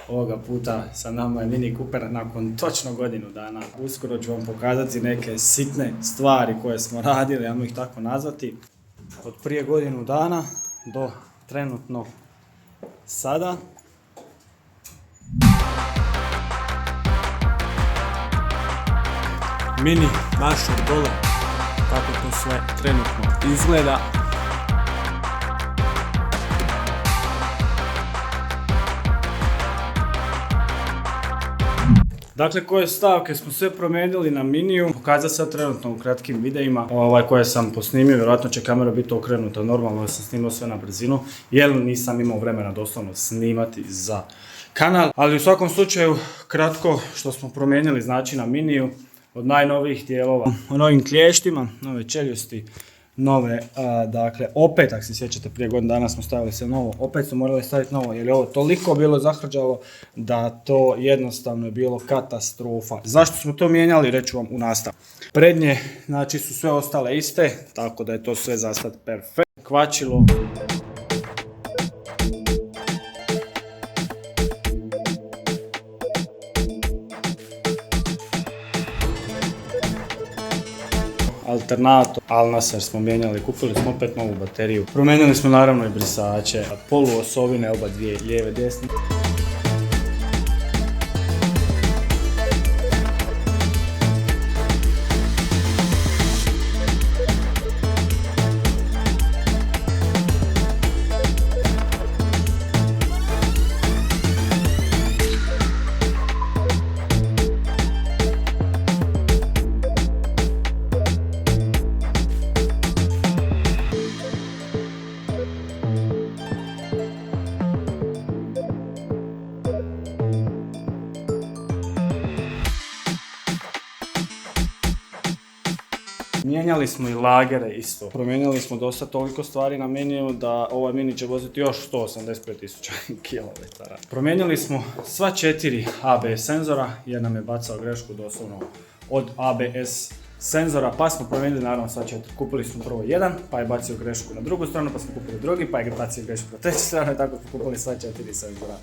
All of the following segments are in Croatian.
Ovoga puta sa nama je Mini Cooper nakon točno godinu dana. Uskoro ću vam pokazati neke sitne stvari koje smo radili, ajmo ih tako nazvati. Od prije godinu dana do trenutno sada. Mini našao dole kako to sve trenutno izgleda. Dakle, koje stavke smo sve promijenili na Miniju, pokazat sad trenutno u kratkim videima koje sam posnimio, vjerojatno će kamera biti okrenuta, normalno sam snimao sve na brzinu, jer nisam imao vremena doslovno snimati za kanal, ali u svakom slučaju kratko što smo promijenili znači na Miniju, od najnovijih dijelova, o novim klještima, nove čeljusti, nove, dakle, opet, ako se sjećate, prije godinu dana smo stavili sve novo, opet smo morali staviti novo, jer je ovo toliko bilo zahrđalo da to jednostavno je bilo katastrofa. Zašto smo to mijenjali, reću vam u nastavku. Prednje, znači, su sve ostale iste, tako da je to sve za sad perfekt. Kvačilo. Alternator, Alnaser smo mijenjali, kupili smo opet novu bateriju. Promijenili smo naravno i brisače, poluosovine, oba dvije, lijeve, desne. Mijenjali smo i lagere isto. Promijenili smo dosta toliko stvari na Miniju da ovaj Mini će voziti još 185.000 km. Promijenili smo sva 4 ABS senzora jer nam je bacao grešku doslovno od ABS senzora, pa smo promijenili naravno sva 4. Kupili smo prvo jedan, pa je bacio grešku na drugu stranu, pa smo kupili drugi, pa je bacio grešku na treću stranu i tako smo kupili sva 4 senzora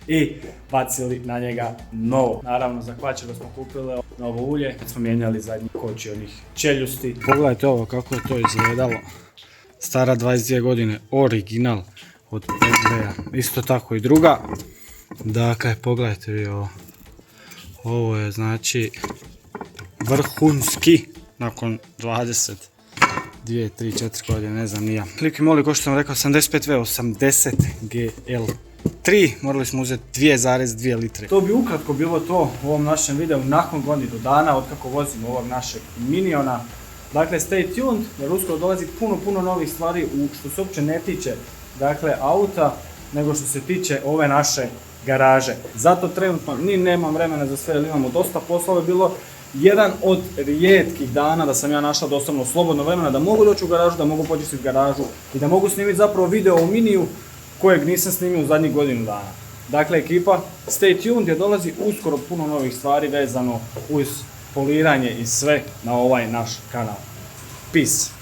i bacili na njega novo. Naravno, za kvačilo smo kupili novo ulje, kad smo mijenjali zadnji kočionih čeljusti. Pogledajte ovo kako je to izgledalo. Stara 22 godine, original od PSV-a. Isto tako i druga. Dakle, pogledajte vi ovo. Ovo je znači vrhunski nakon 20, 2, 3, 4 godine, ne znam ni ja. Kliki moli, ko što sam rekao, 75V, 80 GL3, morali smo uzeti 2,2 litre. To bi ukratko bilo to u ovom našem videu nakon godinu dana od kako vozimo ovog našeg Miniona. Dakle, stay tuned, jer uskoro dolazi puno novih stvari što se uopće ne tiče, dakle, auta, nego što se tiče ove naše garaže. Zato trenutno ni nemam vremena za sve, jer imamo dosta posla. Je bilo jedan od rijetkih dana da sam ja našla doslovno slobodno vremena da mogu doći u garažu, da mogu počistiti garažu i da mogu snimiti zapravo video u Miniju kojeg nisam snimio u zadnjih godinu dana. Dakle, ekipa, stay tuned jer dolazi uskoro puno novih stvari vezano uz poliranje i sve na ovaj naš kanal. Peace!